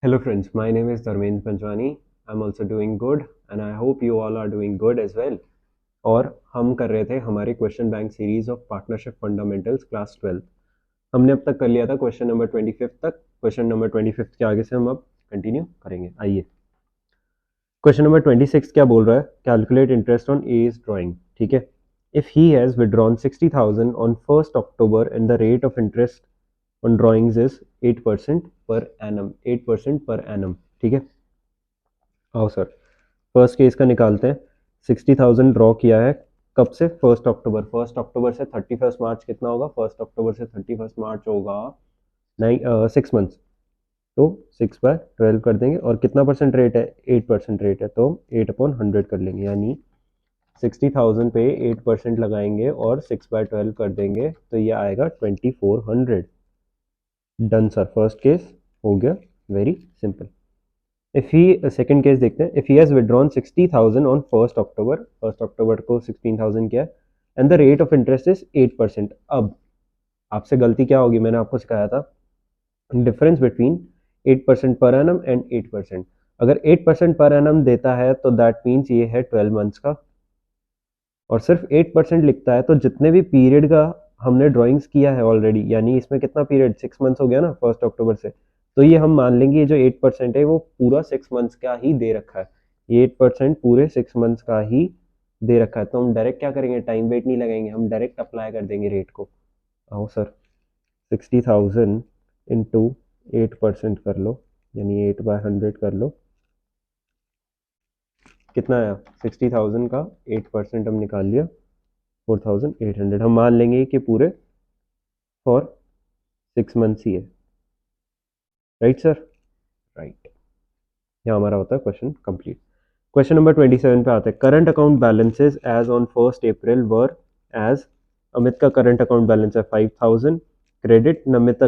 Hello friends, my name is Dharmendra Panchwani. I'm also doing good and I hope you all are doing good as well. और हम कर रहे थे हमारी question bank series of partnership fundamentals class 12। हमने अब तक कर लिया था क्वेश्चन नंबर 25 तक। क्वेश्चन नंबर 25 के आगे से हम अब कंटिन्यू करेंगे। आइए, क्वेश्चन नंबर 26 क्या बोल रहा है? Calculate interest on as drawing. ठीक है, if he has withdrawn 60,000 on 1st October and the rate of interest on drawings is 8% per annum. 8% per annum. ठीक है, आओ सर फर्स्ट केस का निकालते हैं। 60,000 ड्रॉ किया है कब से? 1st October। 1st October से 31st March कितना होगा? 1st October से 31st March होगा 6 मंथ्स। तो 6/12 कर देंगे और कितना परसेंट रेट है? 8% रेट है, तो 8/100 कर लेंगे, यानी 60,000 पे 8% लगाएंगे और 6/12 कर देंगे तो ये आएगा 2400। डन सर, फर्स्ट केस हो गया, very simple. If he second case देखते हैं। If he has withdrawn 60,000 on 1st October, 1st October को 16,000 किया and the rate of interest is 8%। अब आपसे गलती क्या होगी? मैंने आपको सिखाया था difference between 8% per annum and 8%। अगर 8% पर एनम देता है तो दैट मीन्स ये है 12 मंथ्स का, और सिर्फ 8% लिखता है तो जितने भी पीरियड का हमने ड्राइंग्स किया है ऑलरेडी, यानी इसमें कितना पीरियड? 6 मंथ्स हो गया ना 1st October से, तो ये हम मान लेंगे ये जो 8% है वो पूरा 6 मंथ्स का ही दे रखा है। ये 8% पूरे 6 मंथ्स का ही दे रखा है, तो हम डायरेक्ट क्या करेंगे? टाइम वेट नहीं लगाएंगे, हम डायरेक्ट अप्लाई कर देंगे रेट को। आओ सर, 60,000 इंटू 8% कर लो, यानी 8/100 कर लो। कितना आया? 60,000 का 8% हम निकाल लिया, 4,800। हम मान लेंगे कि पूरे फॉर 6 मंथ्स ही है। Right sir? राइट। यहाँ हमारा होता है क्वेश्चन कंप्लीट। क्वेश्चन नंबर 27 पे आते हैं। Current account balances as on 1st April were as. Amit का करंट अकाउंट बैलेंस है 5,000 क्रेडिट, नमित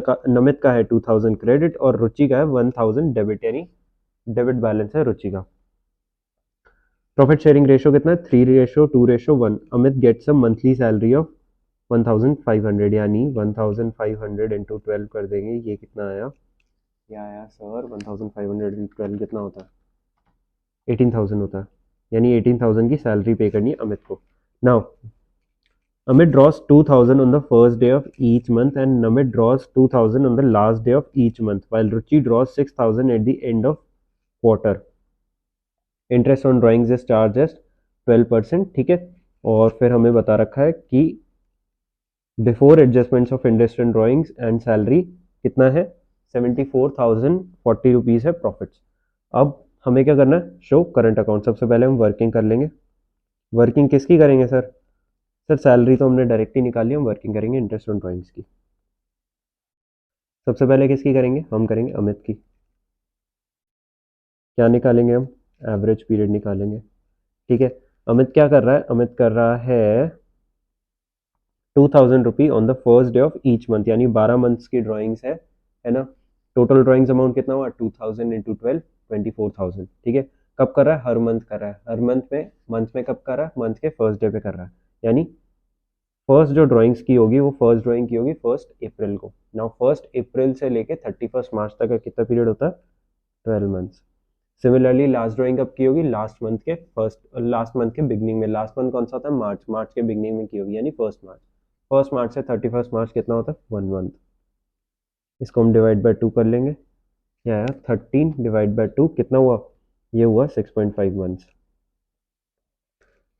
का है 2,000 क्रेडिट और रुचि का है 1,000 डेबिट, यानी डेबिट बैलेंस है रुचि का। प्रॉफिट शेयरिंग रेशियो कितना है? 3:2:1। Amit gets a monthly salary of 1,500, यानी 1,500 इंटू 12 कर देंगे। ये कितना आया? ये आया सर 1,500 इंटू 12 कितना होता है? 18,000 होता है, यानी 18,000 की सैलरी पे करनी है अमित को। Now Amit draws 2,000 on the first day of each month and Namit draws 2,000 on the last day of each month, while Ruchi draws 6,000 at the end of quarter. Interest on drawings is charged as 12%। ठीक है, और फिर हमें बता रखा है कि before adjustments of interest and drawings and salary कितना है? 74,040 रुपीज़ है प्रॉफिट्स। अब हमें क्या करना है? Show current account. सबसे पहले हम वर्किंग कर लेंगे। वर्किंग किसकी करेंगे सर? सर सैलरी तो हमने डायरेक्ट ही निकाली, हम वर्किंग करेंगे इंटरेस्ट ऑन ड्राइंग्स की। सबसे पहले किसकी करेंगे? हम करेंगे अमित की। क्या निकालेंगे हम? एवरेज पीरियड निकालेंगे। ठीक है, अमित क्या कर रहा है? अमित कर रहा है 2,000 rupee on the first day of each month, यानी 12 मंथ्स की ड्राइंग्स है ना। टोटल ड्राइंग्स अमाउंट कितना हुआ? 2,000 इंटू 12, 24,000। ठीक है, कब कर रहा है? हर मंथ कर रहा है। हर मंथ में कब कर रहा है? मंथ के फर्स्ट डे पे कर रहा है, यानी फर्स्ट जो ड्राइंग्स की होगी वो फर्स्ट ड्राइंग की होगी 1st April को। नाउ 1st April से लेके 31st March तक का कितना पीरियड होता है? 12 मंथ्स। सिमिलरली लास्ट ड्राइंग कब की होगी? लास्ट मंथ के बिगनिंग में। लास्ट मंथ कौन सा होता है? मार्च के बिगनिंग में की होगी, यानी 1st March। 1st March से 31st March कितना होता है? 1 मंथ। इसको हम डिवाइड बाय 2 कर लेंगे, क्या आया? 13 डिवाइड बाय 2 कितना हुआ? ये हुआ 6.5 मंथ्स।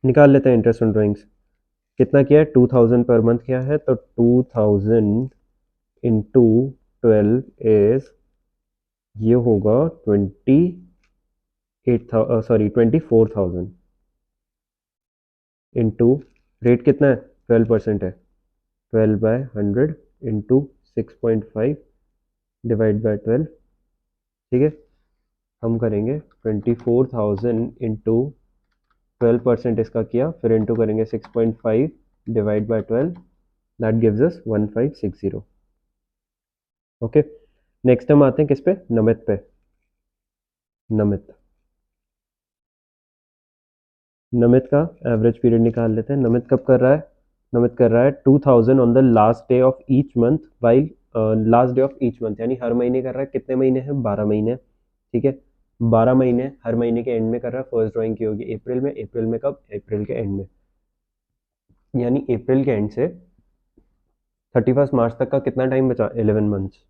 निकाल लेते हैं इंटरेस्ट ऑन ड्राइंग्स। कितना किया है? 2,000 पर मंथ किया है, तो 2,000 इंटू 12 इज, ये होगा 24,000 इंटू रेट कितना है? 12% है, 12/100 इंटू 6.5 डिवाइड बाय 12। ठीक है, हम करेंगे 24,000 इंटू 12% इसका किया, फिर इंटू करेंगे 6.5 divide by 12, that gives us 1560। Okay, next हम आते हैं किस पे? नमित पे। नमित का एवरेज पीरियड निकाल लेते हैं। नमित कब कर रहा है? नमित कर रहा है 2,000 on the last day of each month, while last day of each month, यानी हर महीने कर रहा है। कितने महीने हैं? 12 महीने। ठीक है, 12 महीने, हर महीने के एंड में कर रहा है। फर्स्ट ड्राइंग की होगी अप्रैल में, अप्रैल में कब? अप्रैल के एंड में, यानी अप्रैल के एंड से 31 मार्च तक का कितना टाइम बचा? 11 मंथ्स।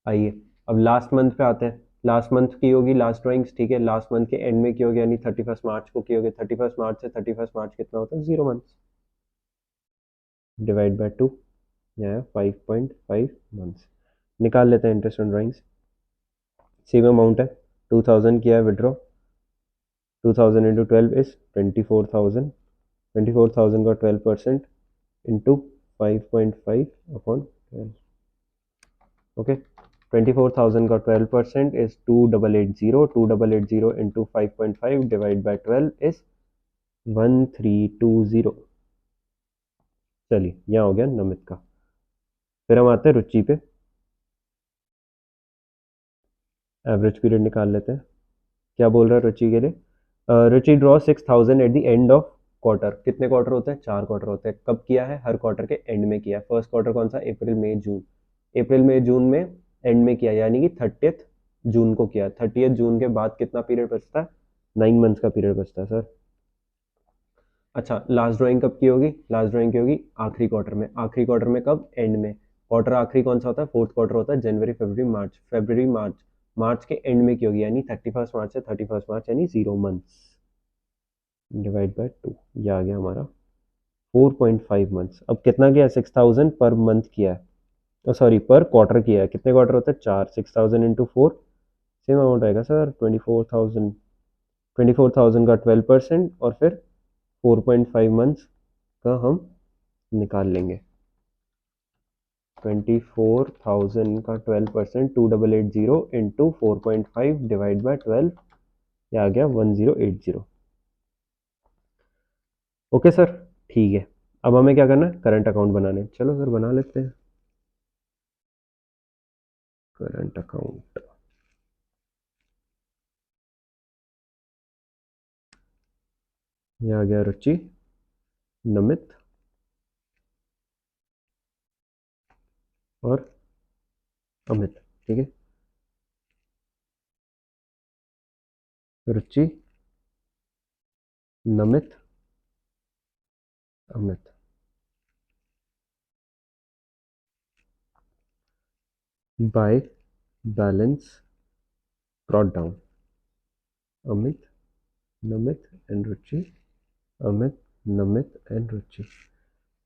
आइए अब लास्ट मंथ पे आते हैं। लास्ट मंथ की होगी लास्ट ड्राइंग्स, ठीक है, लास्ट मंथ के एंड में की होगी, यानी 31 मार्च को की होगी। 31 मार्च से 31 मार्च कितना होता है? 0 मंथ्स, डिवाइड बाय 2, यह 5.5 मंथ्स। निकाल लेते हैं interest on drawings. Same amount है, 2000 किया है विड्रॉ, 2000 इंटू 12 इज 24,000, 24,000 का 12% इंटू 5.5 अपॉन 12, ओके। 24,000 का 12% is 2880, 2880 into 5.5 divide by 12 is 1320। चलिए यहाँ हो गया नमित का। फिर हम आते हैं रुचि पे, एवरेज पीरियड निकाल लेते हैं। क्या बोल रहा है रुचि के लिए? Ruchi draw 6,000 at the end of quarter. कितने क्वार्टर होते हैं? 4 क्वार्टर होते हैं। कब किया है? हर क्वार्टर के एंड में किया है। फर्स्ट क्वार्टर कौन सा? अप्रैल मई जून। अप्रैल मई जून में एंड में किया, यानी कि 30th जून को किया। 30th जून के बाद कितना पीरियड बचता है? 9 मंथ्स का पीरियड बचता है सर। अच्छा, लास्ट ड्राइंग कब की होगी? लास्ट ड्राइंग की होगी आखिरी क्वार्टर में। आखिरी क्वार्टर में कब? एंड में। क्वार्टर आखिरी कौन सा होता है? फोर्थ क्वार्टर होता है, जनवरी फरवरी मार्च। फरवरी मार्च, मार्च के एंड में की होगी, यानी 31 मार्च से 31 मार्च, यानी 0 मंथ्स, डिवाइड बाय 2, ये आ गया हमारा 4.5 मंथ्स। अब कितना किया? 6,000 पर मंथ किया है, सॉरी पर क्वार्टर किया है। कितने क्वार्टर होते हैं? 4। 6,000 इंटू 4, सेम अमाउंट आएगा सर, 24,000। 24,000 का 12% और फिर 4.5 मंथ्स का हम निकाल लेंगे। 24,000 का 12%, 2880 इंटू 4.5 डिवाइड बाय 12, ये आ गया 1080। ओके सर, ठीक है। अब हमें क्या करना है? करंट अकाउंट बनाने हैं। चलो सर बना लेते हैं करंट अकाउंट। ये आ गया रुचि, नमित और अमित, ठीक है। Ruchi, Namit, Amit. By balance brought down, Amit, Namit and Ruchi, Amit, Namit and Ruchi.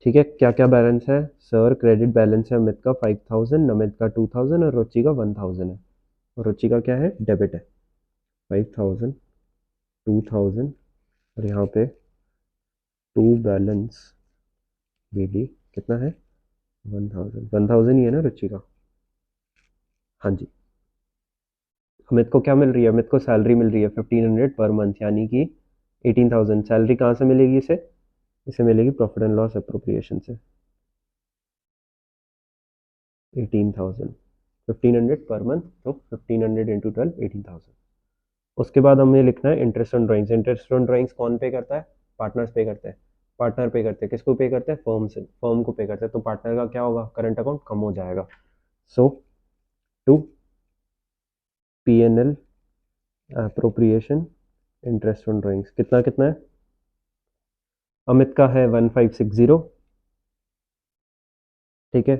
ठीक है, क्या क्या बैलेंस है सर? क्रेडिट बैलेंस है अमित का 5,000, नमित का 2,000 और रुचि का 1,000 है। और रुचि का क्या है? डेबिट है, 5,000, 2,000 और यहाँ पे टू बैलेंस बीडी कितना है? 1,000। 1,000 ही है ना रुचि का? हाँ जी। अमित को क्या मिल रही है? अमित को सैलरी मिल रही है 1,500 पर मंथ, यानी कि 18,000। सैलरी कहाँ से मिलेगी इसे? इसे मिलेगी प्रॉफिट एंड लॉस अप्रोप्रिएशन से। 18,000, 1,500 पर मंथ, तो 1,500 इंटू 12, 18,000। उसके बाद हमें लिखना है interest on drawings. Interest on drawings कौन पे करता है? पार्टनर्स पे करते हैं। पार्टनर पे करते हैं। किसको पे करते हैं? फर्म से, फर्म को पे करते हैं। तो पार्टनर का क्या होगा? करंट अकाउंट कम हो जाएगा। So to P&L appropriation interest on drawings कितना कितना है? अमित का है 1560, ठीक है।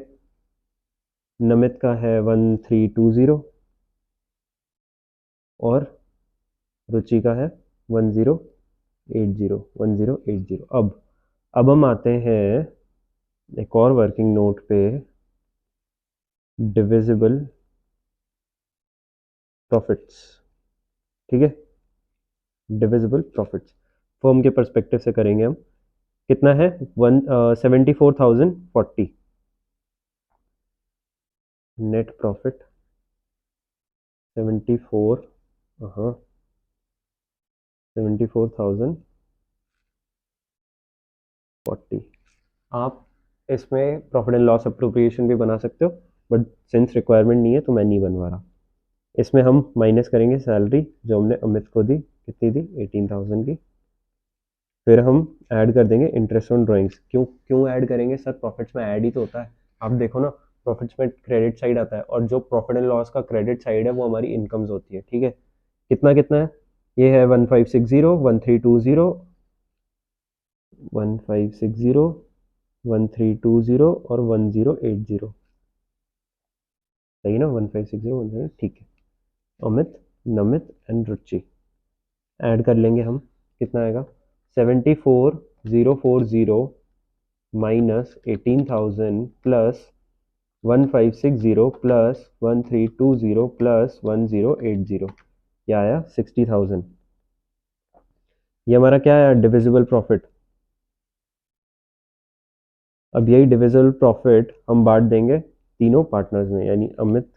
नमित का है 1320 और रुचि का है 1080, 1080। अब हम आते हैं एक और वर्किंग नोट पे, डिविजिबल प्रॉफिट्स, ठीक है। डिविजिबल प्रॉफिट्स फर्म के परस्पेक्टिव से करेंगे हम। कितना है? 74,040 नेट प्रॉफिट, 74, हाँ 74,040। आप इसमें प्रॉफिट एंड लॉस अप्रोप्रिएशन भी बना सकते हो, बट सिंस रिक्वायरमेंट नहीं है तो मैं नहीं बनवा रहा। इसमें हम माइनस करेंगे सैलरी जो हमने अमित को दी, कितनी दी? 18,000 की। फिर हम ऐड कर देंगे इंटरेस्ट ऑन ड्राइंग्स। क्यों क्यों ऐड करेंगे सर? प्रॉफिट्स में ऐड ही तो होता है। आप देखो ना, प्रॉफिट्स में क्रेडिट साइड आता है, और जो प्रॉफिट एंड लॉस का क्रेडिट साइड है वो हमारी इनकम्स होती है, ठीक है। कितना कितना है, ये है 1560, 1320, 1560, 1320 और 1080, सही ना, 1560, ठीक है। Amit, Namit and Ruchi add कर लेंगे हम, कितना आएगा, 74040 माइनस 18,000 प्लस 1560 प्लस 1320 प्लस 1080, क्या आया, 60,000। ये हमारा क्या है, डिविजिबल प्रॉफिट। अब यही डिविजिबल प्रॉफिट हम बांट देंगे तीनों पार्टनर्स में, यानी अमित,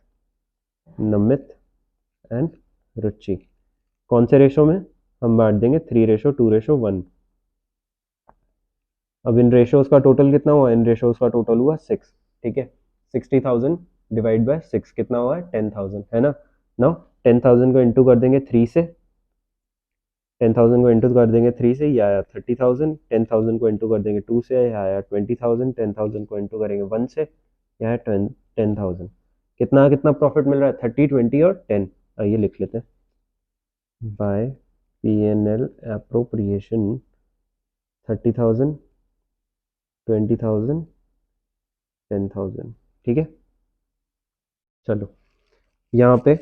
नमित एंड रुचि। कौन से रेशो में हम बांट देंगे, 3:2:1। अब इन रेशोज का टोटल कितना हुआ, इन रेशोज का टोटल हुआ 6, ठीक है। 60,000 डिवाइड बाय 6 कितना हुआ है, 10,000, है ना। नाउ 10,000 को इंटू कर देंगे 3 से, 10,000 को इंटू कर देंगे 3 से, ये आया 30,000। 10,000 को इंटू कर देंगे 2 से, ये आया 20,000। 10,000 को इंटू करेंगे 1 से, यह है 10,000। कितना कितना प्रॉफिट मिल रहा है, 30, 20 और 10। आइए लिख लेते हैं, बाय P&L अप्रोप्रिएशन 30,000, 20,000, 10,000, ठीक है। चलो यहाँ पे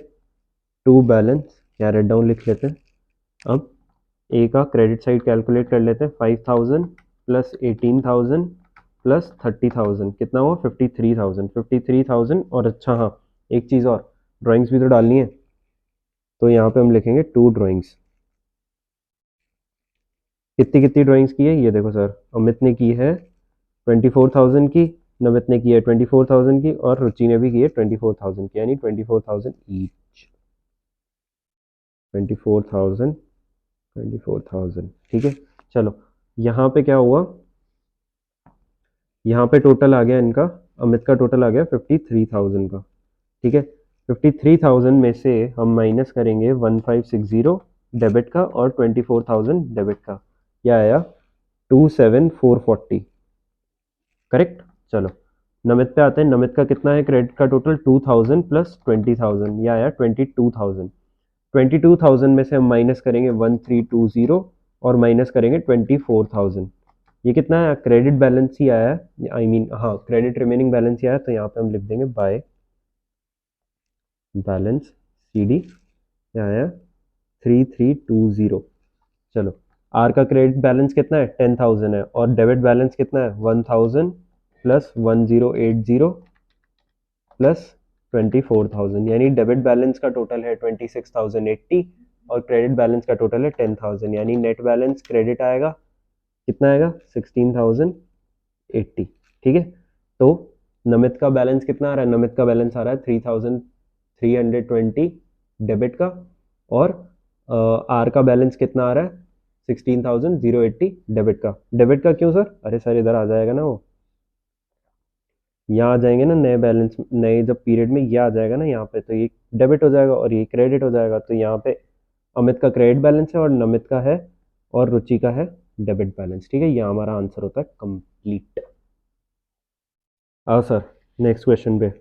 टू बैलेंस या रेड डाउन लिख लेते हैं। अब ए का क्रेडिट साइड कैलकुलेट कर लेते हैं, 5,000 प्लस 18,000 प्लस 30,000, कितना हुआ, 53,000, 53,000। और अच्छा हाँ, एक चीज़ और, ड्राइंग्स भी तो डालनी है, तो यहाँ पे हम लिखेंगे 2 ड्राइंग्स। कितनी कितनी ड्राइंग्स की है, ये देखो सर, अमित ने की है 24,000 की, नमित ने की है 24,000 की, और रुचि ने भी की है 24,000 की, यानी 24,000 ईच, 24,000, 24,000, ठीक है। चलो यहाँ पे क्या हुआ, यहाँ पे टोटल आ गया इनका, अमित का टोटल आ गया 53,000 का, ठीक है। 53,000 में से हम माइनस करेंगे 1560 डेबिट का और 24,000 डेबिट का, क्या आया, 27,440, करेक्ट। चलो नमित पे आते हैं, नमित का कितना है क्रेडिट का टोटल, 2,000 प्लस 20,000, यह आया 22,000। 22,000 में से हम माइनस करेंगे 1320 और माइनस करेंगे 24,000, ये कितना है, क्रेडिट बैलेंस ही आया है, आई मीन हाँ क्रेडिट रिमेनिंग बैलेंस ही आया, तो यहाँ पे हम लिख देंगे बाय बैलेंस सी डी, क्या आया, 3320। चलो आर का क्रेडिट बैलेंस कितना है, 10,000 है, और डेबिट बैलेंस कितना है, 1,000 प्लस 1080 प्लस 24,000, यानी डेबिट बैलेंस का टोटल है 26,080 और क्रेडिट बैलेंस का टोटल है 10,000, यानी नेट बैलेंस क्रेडिट आएगा, कितना आएगा, 16,080, ठीक है। तो नमित का बैलेंस कितना आ रहा है, नमित का बैलेंस आ रहा है 3,320 डेबिट का, और आर का बैलेंस कितना आ रहा है, 16,080 डेबिट का। डेबिट का क्यों सर, अरे सर इधर आ जाएगा ना, वो यहाँ आ जाएंगे ना नए बैलेंस, नए जब पीरियड में ये आ जाएगा ना यहाँ पे, तो ये डेबिट हो जाएगा और ये क्रेडिट हो जाएगा, तो यहाँ पे अमित का क्रेडिट बैलेंस है और नमित का है और रुचि का है डेबिट बैलेंस, ठीक है। यहाँ हमारा आंसर होता है कंप्लीट। आओ सर नेक्स्ट क्वेश्चन पे।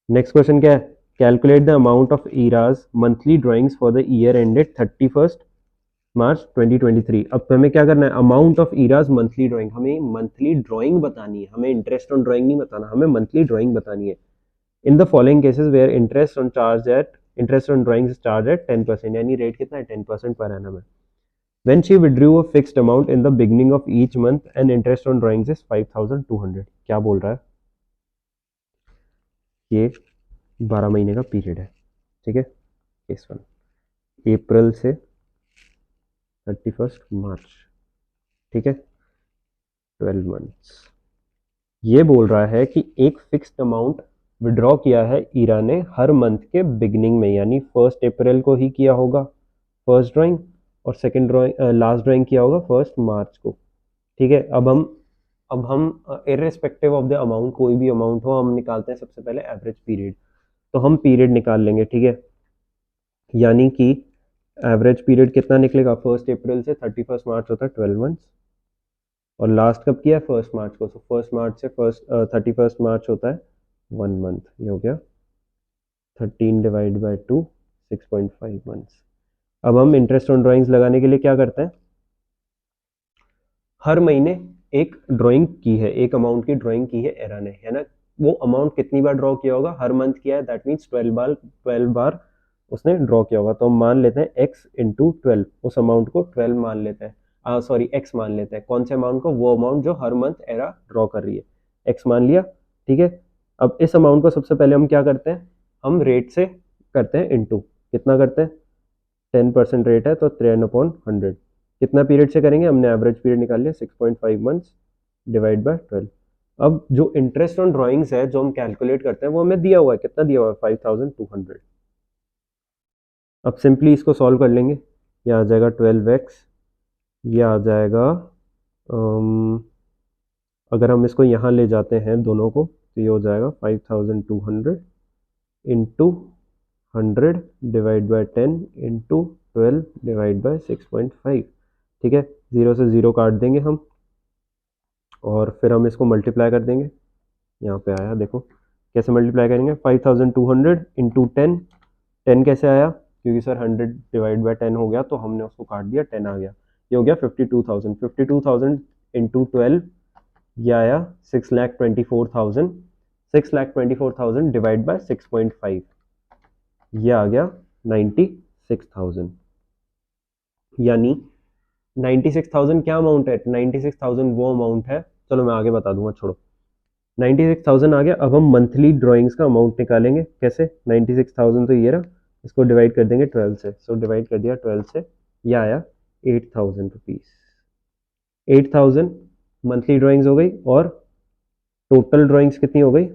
नेक्स्ट क्वेश्चन क्या है, calculate the amount of ईराज monthly drawings for the year ended 31 मार्च 2023। अब हमें क्या करना है, अमाउंट ऑफ ईराज मंथली ड्राइंग, हमें मंथली ड्राइंग बतानी है, हमें इंटरेस्ट ऑन ड्राइंग नहीं बताना, हमें मंथली ड्राइंग बतानी है। In the following cases where interest on drawings charge at 10%, यानी रेट कितना है, 10% पर एनम है। When she withdrew a fixed amount in the beginning of each month and interest on drawings is 5,200, क्या बोल रहा है, ये 12 महीने का पीरियड है, ठीक है। केस 1, अप्रैल से 31 मार्च, ठीक है, 12 मंथ्स। ये बोल रहा है कि एक फिक्स्ड अमाउंट विड्रॉ किया है ईरा ने हर मंथ के बिगिनिंग में, यानी 1 अप्रैल को ही किया होगा फर्स्ट ड्राइंग, और सेकंड ड्राइंग लास्ट ड्राइंग किया होगा 1 मार्च को, ठीक है। अब हम इररिस्पेक्टिव ऑफ द अमाउंट, कोई भी अमाउंट हो, हम निकालते हैं सबसे पहले एवरेज पीरियड, तो हम पीरियड निकाल लेंगे, ठीक है। यानी कि एवरेज पीरियड कितना निकलेगा, 1 अप्रैल से 31 मार्च होता है 12 मंथ्स, और लास्ट कब किया है? 1 मार्च को। सो 1 मार्च से 31 मार्च होता है 1 मंथ। ये हो गया 13 डिवाइड बाई 2, 6.5 मंथ्स। अब हम इंटरेस्ट ऑन ड्राइंग्स लगाने के लिए क्या करते हैं, हर महीने एक ड्राइंग की है, एक अमाउंट की ड्राइंग की है एरा ने, है ना। वो अमाउंट कितनी बार ड्रॉ किया होगा? हर मंथ किया है, दैट मीन्स 12 बार उसने ड्रॉ किया होगा। तो हम मान लेते हैं x इंटू 12, उस अमाउंट को 12 मान लेते हैं, सॉरी x मान लेते हैं। कौन से अमाउंट को? वो अमाउंट जो हर मंथ एरा ड्रॉ कर रही है, x मान लिया, ठीक है। अब इस अमाउंट को सबसे पहले हम क्या करते हैं, हम रेट से करते हैं इंटू। कितना करते हैं? 10% रेट है तो 3/100। कितना पीरियड से करेंगे? हमने एवरेज पीरियड निकाल लिया 6.5 मंथ्स डिवाइड बाय 12। अब जो इंटरेस्ट ऑन ड्राइंग्स है जो हम कैलकुलेट करते हैं वो हमें दिया हुआ है, कितना दिया हुआ है? 5200। अब सिंपली इसको सॉल्व कर लेंगे। ये आ जाएगा 12x, ये आ जाएगा अगर हम इसको यहाँ ले जाते हैं दोनों को तो ये हो जाएगा 5200 into 100 divide by 10 into 12 divide bye 6.5, ठीक है। 0 से 0 काट देंगे हम और फिर हम इसको मल्टीप्लाई कर देंगे। यहाँ पे आया, देखो कैसे मल्टीप्लाई करेंगे, 5200 इंटू 10, 10 कैसे आया? क्योंकि सर 100 डिवाइड बाय 10 हो गया तो हमने उसको काट दिया, 10 आ गया। ये हो गया 52,000। 52,000 इंटू 12, ये आया 6,24,000। 6,24,000 डिवाइड बाय 6.5, ये आ गया 96,000। यानी 96,000 क्या अमाउंट है? 96,000 वो अमाउंट है, चलो मैं आगे बता दूंगा, छोड़ो। 96,000 आ गया। अब हम मंथली ड्राइंग्स का अमाउंट निकालेंगे। कैसे? 96,000 तो ये रहा, इसको डिवाइड कर देंगे 12 से। सो डिवाइड कर दिया 12 से, ये आया 8,000 रुपीज। 8,000 मंथली ड्राइंग्स हो गई और टोटल ड्राइंग्स कितनी हो गई?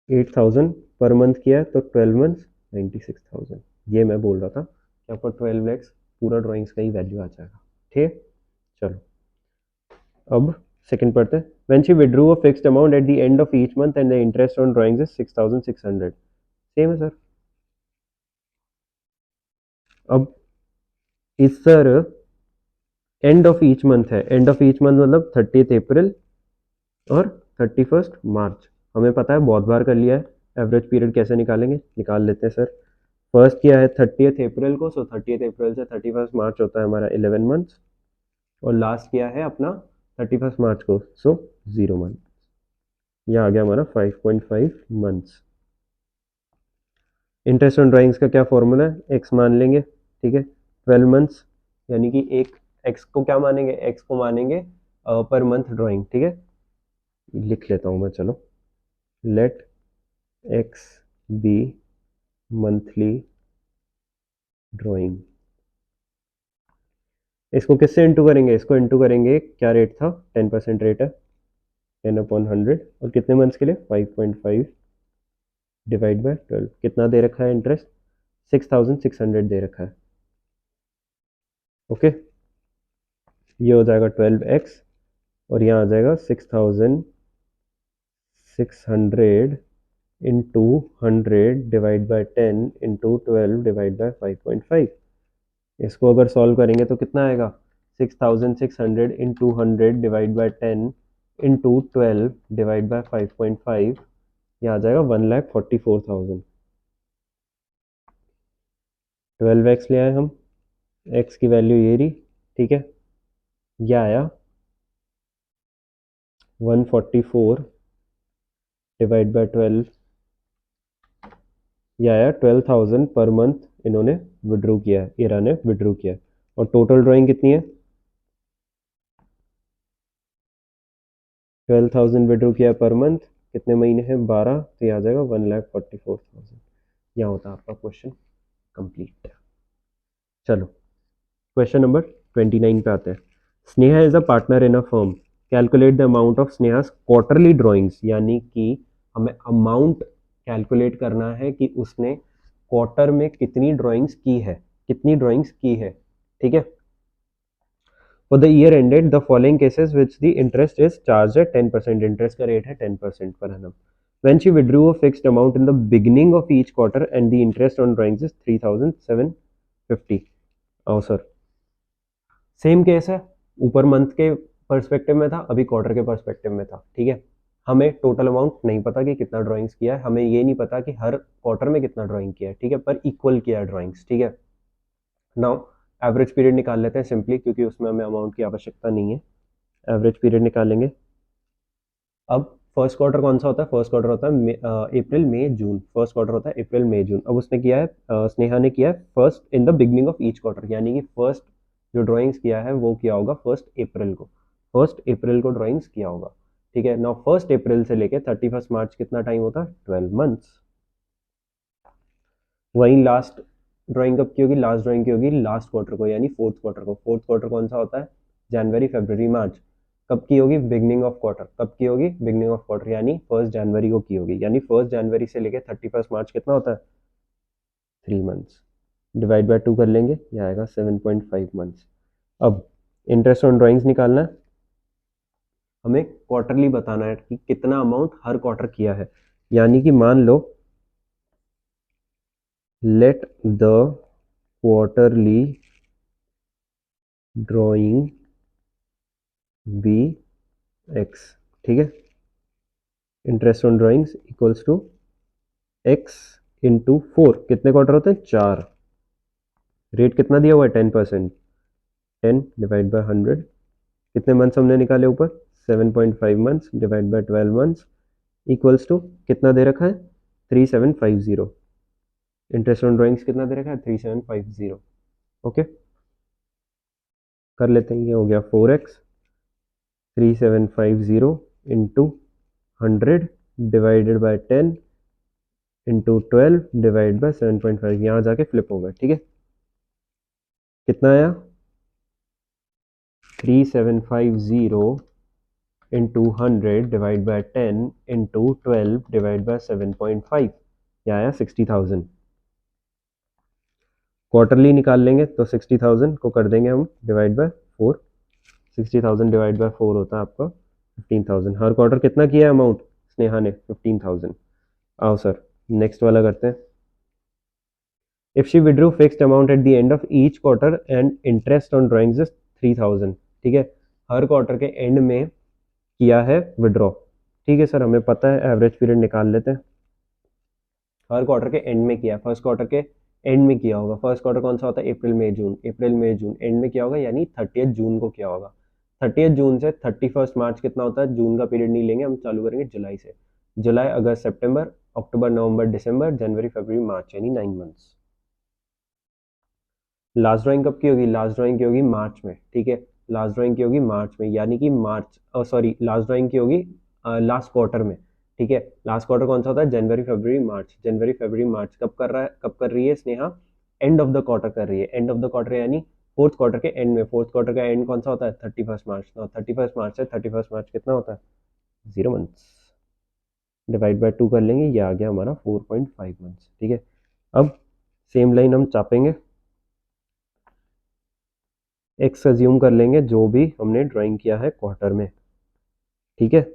8,000 पर मंथ किया है तो 12 मंथ्स 96,000। ये मैं बोल रहा था कि आपका 12 लैक्स पूरा ड्राइंग्स का ही वैल्यू आ जाएगा, ठीक है। चलो अब सेकंड पढ़ते हैं। When she withdrew a fixed amount at the end of each month and the interest on drawings is 6,600। Same है सर। अब इस sir and of each month है, एंड ऑफ ईच मंथ मतलब 30th अप्रैल और 31st मार्च। हमें पता है बहुत बार कर लिया है। एवरेज पीरियड कैसे निकालेंगे? निकाल लेते हैं सर। फर्स्ट किया है 30th अप्रैल को, सो 30th अप्रैल से 31st मार्च होता है हमारा 11 मंथ्स। और लास्ट किया है अपना 31st मार्च को, सो 0 मंथ। यह आ गया हमारा 5.5 मंथ्स। इंटरेस्ट ऑन ड्राइंग्स का क्या फॉर्मूला है? एक्स मान लेंगे, ठीक है। 12 मंथ्स यानी कि एक एक्स को क्या मानेंगे? एक्स को मानेंगे पर मंथ ड्राइंग, ठीक है। लिख लेता हूँ मैं, चलो। Let X be monthly drawing. इसको किससे इंटू करेंगे? इसको इंटू करेंगे, क्या रेट था? 10% रेट है, 10/100। और कितने मंथ्स के लिए? 5.5 डिवाइड बाय 12। कितना दे रखा है इंटरेस्ट? 6,600 दे रखा है, ओके। ये हो जाएगा 12x और यहाँ आ जाएगा 6,600 into 100 divide by 10 into 12 divide bye 5.5। इसको अगर सॉल्व करेंगे तो कितना आएगा? 6,600 into 100 divide by 10 into 12 divide bye 5.5, ये आ जाएगा 1,44,000। 12x ले आए हम, x की वैल्यू ये रही, ठीक है। यह आया 144 डिवाइड बाय 12, यह आया 12,000 पर मंथ इन्होंने विड्रू किया है, इरा ने विड्रू किया है। और टोटल ड्राइंग कितनी है? 12,000 विड्रू किया है पर मंथ। कितने महीने हैं? 12, तो यह आ जाएगा 1,44,000। यहाँ होता है आपका क्वेश्चन कंप्लीट। चलो क्वेश्चन नंबर 29 पे आते हैं। Sneha is a partner in a firm, calculate the amount of Sneha's quarterly drawings. यानी कि हमें अमाउंट कैलकुलेट करना है कि उसने क्वार्टर में कितनी ड्राइंग्स की है, कितनी ड्राइंग्स की है, ठीक है। For the year ended, the following cases which the interest is charged at 10%. Interest का rate है 10% per annum. When she withdrew a fixed amount in the beginning of each quarter and the interest on drawings is 3,750. Oh sir, same case है, ऊपर month के perspective में था, अभी quarter के perspective में था, ठीक है। हमें टोटल अमाउंट नहीं पता कि कितना ड्राइंग्स किया है, हमें ये नहीं पता कि हर क्वार्टर में कितना ड्राइंग किया है, ठीक है, पर इक्वल किया है ड्राइंग्स, ठीक है। नाउ एवरेज पीरियड निकाल लेते हैं सिंपली, क्योंकि उसमें हमें अमाउंट की आवश्यकता नहीं है। एवरेज पीरियड निकालेंगे। अब फर्स्ट क्वार्टर कौन सा होता है? फर्स्ट क्वार्टर होता है अप्रैल मई जून। फर्स्ट क्वार्टर होता है अप्रैल मई जून। अब उसने किया है, स्नेहा ने किया है first in the beginning of each quarter, यानी कि फर्स्ट जो ड्राइंग्स किया है वो किया होगा फर्स्ट अप्रैल को, फर्स्ट अप्रैल को ड्राइंग्स किया होगा, ठीक है। नाउ फर्स्ट अप्रैल से लेके 31 मार्च कितना टाइम होता है? 12 मंथ्स। वहीं लास्ट ड्राइंग कब की होगी? लास्ट ड्राइंग की होगी लास्ट क्वार्टर को, यानी फोर्थ क्वार्टर को। फोर्थ क्वार्टर कौन सा होता है? जनवरी फरवरी मार्च। कब की होगी? Beginning of quarter. कब की होगी? बिगनिंग ऑफ क्वार्टर, यानी 1 जनवरी को की होगी। यानी 1 जनवरी से लेकर 31 मार्च कितना होता है? 3 मंथ्स। डिवाइड बाय 2 कर लेंगे, ये आएगा 7.5 मंथ्स। अब इंटरेस्ट ऑन ड्राइंग्स निकालना है, हमें क्वार्टरली बताना है कि कितना अमाउंट हर क्वार्टर किया है। यानी कि मान लो let the quarterly drawing be x, ठीक है। Interest on drawings equals to x into 4। कितने क्वार्टर होते हैं? 4। रेट कितना दिया हुआ है? 10%। 10 डिवाइड बाय 100। कितने मंथ्स हमने निकाले ऊपर? 7.5 months divide by 12 months equals to कितना दे रखा है? 3750। इंटरेस्ट ऑन ड्राइंग्स कितना दे रखा है? 3750। ओके, कर लेते हैं। ये हो गया 4x 3750 into 100 divided by 10 into 12 divide bye 7.5। यहाँ जाके फ्लिप होगा, ठीक है। कितना आया? 3750 into 100 divide by 10 into 12 divide bye 7.5, यह आया 60,000। क्वार्टरली निकाल लेंगे तो 60,000 को कर देंगे हम डिवाइड बाय 4। 60,000 डिवाइड बाय 4 होता है आपका 15,000। हर क्वार्टर कितना किया है अमाउंट स्नेहा ने? 15,000। आओ सर नेक्स्ट वाला करते हैं। If she withdrew fixed amount at the end of each quarter and interest on drawings is 3,000, ठीक है। हर क्वार्टर के एंड में किया है विड्रॉ, ठीक है सर, हमें पता है। एवरेज पीरियड निकाल लेते हैं। हर क्वार्टर के एंड में किया, फर्स्ट क्वार्टर के एंड में किया होगा। फर्स्ट क्वार्टर कौन सा होता है? अप्रैल मई जून। अप्रैल मई जून एंड में किया होगा, यानी 30 जून को किया होगा। 30 जून से 31 मार्च कितना होता है? जून का पीरियड नहीं लेंगे हम, चालू करेंगे जुलाई से। जुलाई अगस्त सितंबर अक्टूबर नवंबर दिसंबर जनवरी फरवरी मार्च, यानी 9 मंथ्स। लास्ट ड्राइंग कब की होगी? लास्ट ड्राइंग की होगी मार्च में, ठीक है। लास्ट ड्राइंग की होगी मार्च में, यानी कि मार्च सॉरी लास्ट ड्राइंग की होगी लास्ट क्वार्टर में, ठीक है। लास्ट क्वार्टर कौन सा होता है? जनवरी फरवरी मार्च। जनवरी फरवरी मार्च कब कर रहा है, कब कर रही है Sneha? End of the quarter कर रही है। एंड ऑफ द क्वार्टर यानी फोर्थ क्वार्टर के एंड में। फोर्थ क्वार्टर का एंड कौन सा होता है? 31 मार्च। 31 मार्च से 31 मार्च कितना होता है? 0 मंथ्स। डिवाइड बाय 2 कर लेंगे, ये आ गया हमारा 4.5 मंथ्स, ठीक है। अब सेम लाइन हम चापेंगे, एक्स अज्यूम कर लेंगे जो भी हमने ड्राइंग किया है क्वार्टर में, ठीक है।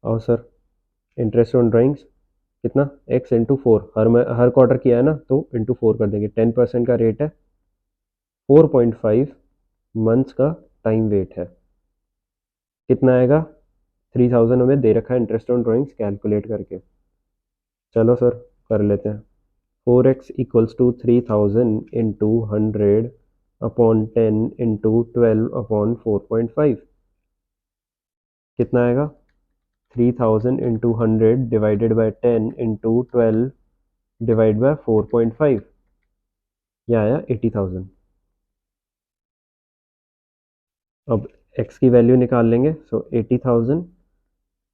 और सर इंटरेस्ट ऑन ड्राइंग्स कितना? X into 4। हर क्वार्टर किया है ना, तो इंटू 4 कर देंगे। 10% का रेट है, 4.5 मंथ्स का टाइम वेट है। कितना आएगा? 3,000 हमें दे रखा है इंटरेस्ट ऑन ड्राइंग्स, कैलकुलेट करके। चलो सर कर लेते हैं। 4x equals to 3,000 into 100 upon 10 into 12 upon 4.5। कितना आएगा? 3,000 into 100 divided by 10 into 12 divide by 4.5, यह आया 80,000। अब x की वैल्यू निकाल लेंगे, सो 80,000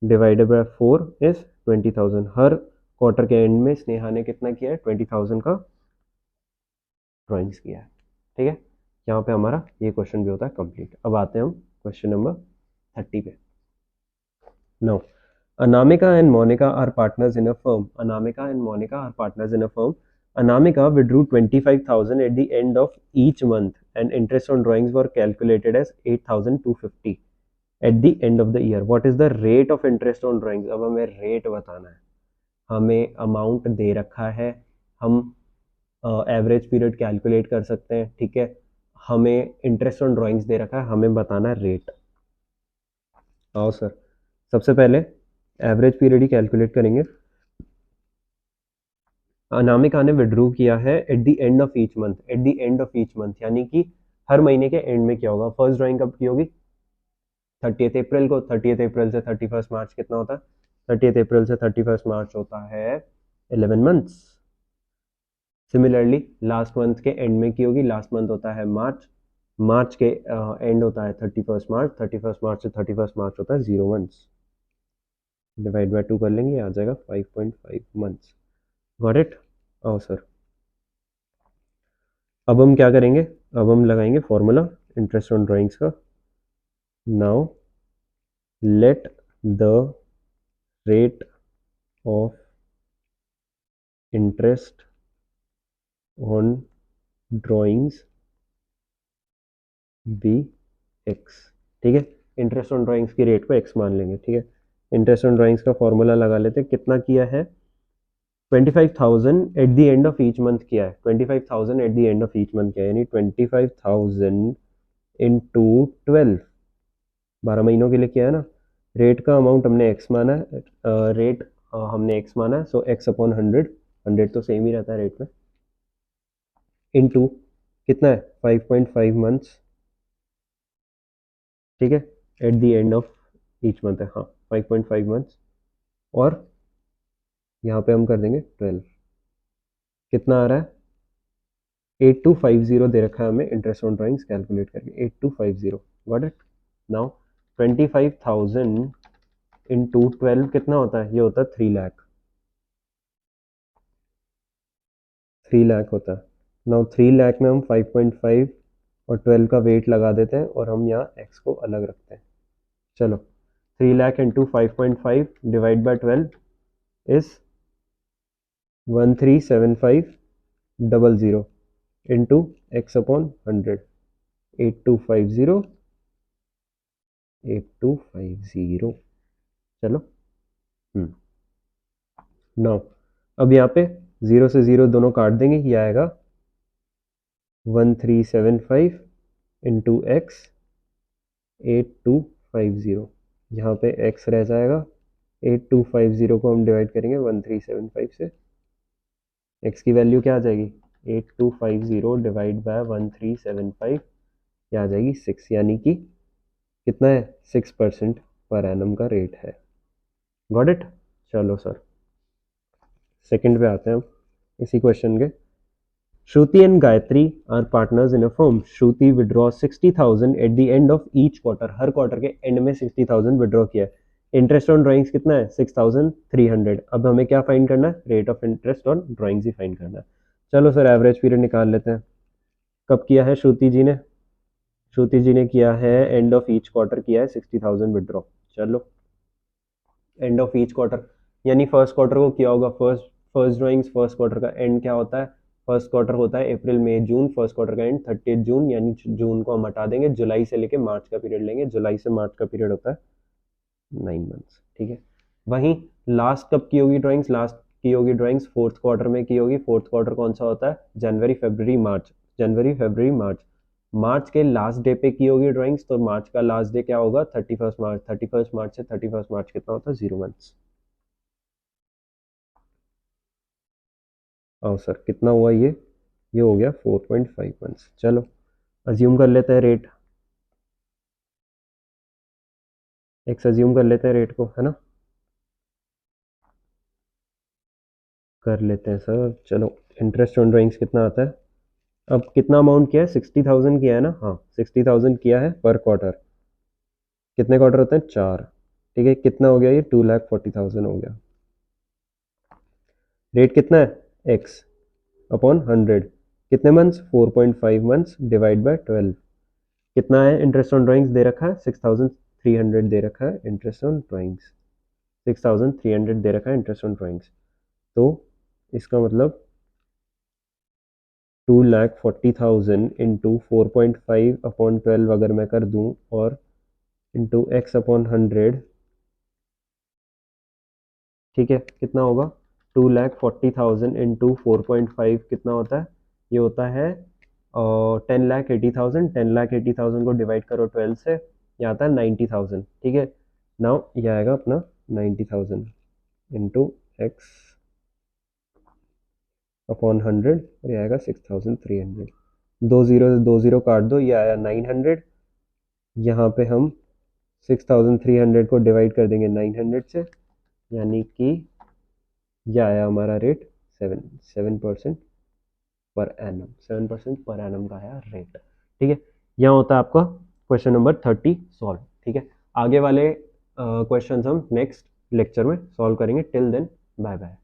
divided by 4 is 20,000। Her quarter के एंड में स्नेहा ने कितना किया है? 20,000 का ड्राइंग्स किया है, ठीक है। यहाँ पे हमारा ये क्वेश्चन भी होता है कंप्लीट। अब आते हैं हम क्वेश्चन नंबर 30 पे। No, Anamika and Monica are partners in a firm. Anamika and Monica are partners in a firm. Anamika withdrew 25,000 at the end of each month and interest on drawings were calculated as 8,250 at the end of the year. What is the rate of interest on drawings? अब हमें rate बताना है, हमें amount दे रखा है, हम average period calculate कर सकते हैं, ठीक है। हमें इंटरेस्ट ऑन ड्राइंग्स दे रखा है, हमें बताना है रेट। आओ सर, सबसे पहले एवरेज पीरियड ही कैलकुलेट करेंगे। अनामिका ने विड्रू किया है eight the end of each month, eight the end of each month यानी कि हर महीने के एंड में क्या होगा। फर्स्ट ड्राइंग कब की होगी? 30 अप्रैल को। 30 अप्रैल से 31 मार्च कितना होता है? 30 अप्रैल से 31 मार्च होता है 11 मंथ्स। सिमिलरली लास्ट मंथ के एंड में की होगी, लास्ट मंथ होता है मार्च, मार्च के एंड होता है 31 मार्च, 31 मार्च से 31 मार्च होता है 0 मंथ्स। डिवाइड बाय 2 कर लेंगे, आ जाएगा 5.5 मंथ्स। Got it? आओ सर, अब हम क्या करेंगे? अब हम लगाएंगे फॉर्मूला इंटरेस्ट ऑन ड्राइंग्स का। Now let the rate of interest on drawings be x. ठीक है, इंटरेस्ट ऑन ड्राइंग्स की रेट को एक्स मान लेंगे। ठीक है, इंटरेस्ट ऑन ड्राइंग्स का फॉर्मूला लगा लेते हैं। कितना किया है? 25,000 at the end of each month किया है। 25,000 at the end of each month किया है, यानी 25,000 इंटू 12, 12 महीनों के लिए किया है ना। रेट का अमाउंट हमने एक्स माना है, रेट हमने एक्स माना है, सो एक्स अपॉन 100, 100 तो सेम ही रहता है रेट में, इनटू कितना है? 5.5 मंथ्स। ठीक है, eight the end of each month है, हाँ 5.5 मंथ्स। और यहाँ पे हम कर देंगे 12। कितना आ रहा है? 8250 दे रखा है हमें इंटरेस्ट ऑन ड्राइंग्स कैलकुलेट करके, 8250। Got it? नाउ 25,000 इंटू 12 कितना होता है? ये होता है 3 लाख, 3 लाख होता है। नाउ 3 लाख में हम 5.5 और 12 का वेट लगा देते हैं और हम यहाँ x को अलग रखते हैं। चलो, 3 lakh into 5.5 divide by 12 is 137500 into x upon 100, 8250, 8250। चलो, नाउ अब यहाँ पे 0 से 0 दोनों काट देंगे, ये आएगा 1375 इंटू एक्स 8250। यहाँ पे x रह जाएगा, 8250 को हम डिवाइड करेंगे 1375 से, x की वैल्यू क्या आ जाएगी? 8250 डिवाइड बाय 1375, क्या आ जाएगी? 6, यानी कि कितना है? 6% पर एनम का रेट है। Got it? चलो सर, सेकंड पे आते हैं हम इसी क्वेश्चन के। Shruti and Gayatri are partners in a firm. Shruti withdraws 60,000 at the end of each quarter. Her quarter के एंड में 60,000 विड्रॉ किया है। इंटरेस्ट ऑन ड्राइंग्स कितना है? 6,300। अब हमें क्या फाइंड करना है? Rate of interest on drawings he find करना है। चलो सर, एवरेज पीरियड निकाल लेते हैं। कब किया है श्रुति जी ने? श्रुति जी ने किया है एंड ऑफ ईच क्वार्टर किया है 60,000 विड्रॉ। चलो, एंड ऑफ ईच क्वार्टर यानी फर्स्ट क्वार्टर को किया होगा। फर्स्ट ड्राइंग्स फर्स्ट क्वार्टर का एंड क्या होता है? फर्स्ट क्वार्टर होता है अप्रैल मई जून, फर्स्ट क्वार्टर का एंड 30 जून, यानी जून को हम हटा देंगे, जुलाई से लेके मार्च का पीरियड लेंगे। जुलाई से मार्च का पीरियड होता है 9 मंथ्स। ठीक है, वहीं लास्ट कब की होगी ड्राइंग्स? लास्ट की होगी ड्राइंग्स फोर्थ क्वार्टर में की होगी। फोर्थ क्वार्टर कौन सा होता है? जनवरी फरवरी मार्च, जनवरी फरवरी मार्च। मार्च के लास्ट डे पे की होगी ड्राइंग्स, तो मार्च का लास्ट डे क्या होगा? 31 मार्च। 31 मार्च से 31 मार्च कितना होता है? 0 मंथ्स। हाँ सर, कितना हुआ ये हो गया 4.5 मंथ्स। चलो, अज्यूम कर लेते हैं रेट, एक्स अज्यूम कर लेते हैं रेट को, है ना? कर लेते हैं सर। चलो, इंटरेस्ट ऑन ड्राइंग्स कितना आता है? अब कितना अमाउंट किया है? 60,000 किया है ना? हाँ, 60,000 किया है पर क्वार्टर। कितने क्वार्टर होते हैं? 4। ठीक है, कितना हो गया? ये 2,40,000 हो गया। रेट कितना है? X upon 100। कितने मंथ्स? 4.5 months divide by 12। कितना है इंटरेस्ट ऑन ड्राइंग्स दे रखा है? 6,300 दे रखा है इंटरेस्ट ऑन ड्राइंग्स। 6,300 दे रखा है इंटरेस्ट ऑन ड्राइंग्स। तो इसका मतलब 2,40,000 इंटू 4.5 अपॉन 12 अगर मैं कर दूं और इंटू एक्स अपॉन 100, ठीक है, कितना होगा? 2,40,000 इंटू 4.5 कितना होता है? ये होता है और 10,80,000, 10,80,000 को डिवाइड करो 12 से, ये आता है 90,000, ठीक है। नाउ ये आएगा अपना 90,000 इंटू एक्स अपॉन 100, और ये आएगा 6,300। 2 0 से 2 0 काट दो, ये आया 900। यहाँ पे हम 6,300 को डिवाइड कर देंगे 900 से, यानी कि यह आया हमारा rate 7% per annum. 7% per annum का आया रेट, ठीक है। यहाँ होता है आपका क्वेश्चन नंबर 30 सॉल्व, ठीक है। आगे वाले क्वेश्चंस हम नेक्स्ट लेक्चर में सॉल्व करेंगे। Till then bye bye.